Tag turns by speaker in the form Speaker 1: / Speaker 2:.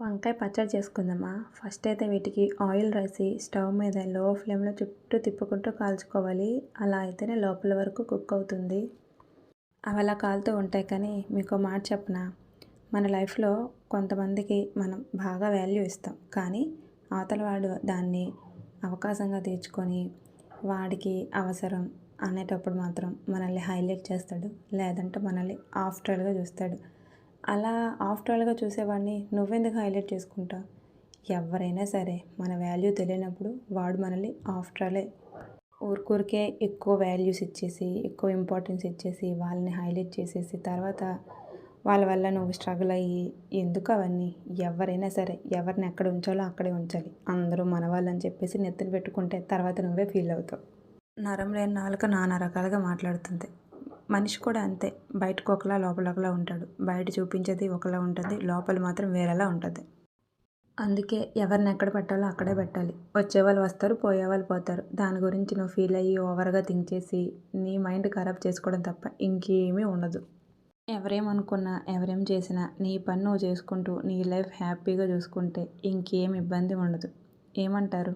Speaker 1: వంకాయ పచ్చడి చేసుకుందామా? ఫస్ట్ అయితే వీటికి ఆయిల్ రాసి స్టవ్ మీద లో ఫ్లేమ్లో చుట్టూ తిప్పుకుంటూ కాల్చుకోవాలి. అలా అయితేనే లోపల వరకు కుక్ అవుతుంది. అవి అలా కాలుతూ ఉంటాయి. కానీ మీకు మాట చెప్పనా, మన లైఫ్లో కొంతమందికి మనం బాగా వాల్యూ ఇస్తాం. కానీ అవతల వాడు దాన్ని అవకాశంగా తీర్చుకొని వాడికి అవసరం అనేటప్పుడు మాత్రం మనల్ని హైలైట్ చేస్తాడు. లేదంటే మనల్ని ఆఫ్టర్గా చూస్తాడు. అలా ఆఫ్టర్గా చూసేవాడిని నువ్వెందుకు హైలైట్ చేసుకుంటావు? ఎవరైనా సరే మన వాల్యూ తెలియనప్పుడు వాడు మనల్ని ఆఫ్టర్లే. ఊరికే ఎక్కువ వాల్యూస్ ఇచ్చేసి, ఎక్కువ ఇంపార్టెన్స్ ఇచ్చేసి, వాళ్ళని హైలైట్ చేసేసి తర్వాత వాళ్ళ వల్ల నువ్వు స్ట్రగుల్ అయ్యి ఎందుకు అవన్నీ? ఎవరైనా సరే ఎవరిని ఎక్కడ ఉంచాలో అక్కడే ఉంచాలి. అందరూ మనవాళ్ళని చెప్పేసి నెత్తిన పెట్టుకుంటే తర్వాత నువ్వే ఫీల్ అవుతావు. నరం లేని నాలుక నానా రకాలుగా మాట్లాడుతుంది. మనిషి కూడా అంతే. బయటకు ఒకలా లోపల ఒకలా ఉంటాడు. బయట చూపించేది ఒకలా ఉంటుంది, లోపల మాత్రం వేరేలా ఉంటుంది. అందుకే ఎవరిని ఎక్కడ పెట్టాలో అక్కడే పెట్టాలి. వచ్చేవాళ్ళు వస్తారు, పోయేవాళ్ళు పోతారు. దాని గురించి నువ్వు ఫీల్ అయ్యి ఓవర్గా థింక్ చేసి నీ మైండ్ ఖరాబ్ చేసుకోవడం తప్ప ఇంకేమీ ఉండదు. ఎవరేమనుకున్నా, ఎవరేం చేసినా నీ పని నువ్వు చేసుకుంటూ నీ లైఫ్ హ్యాపీగా చూసుకుంటే ఇంకేం ఇబ్బంది ఉండదు. ఏమంటారు?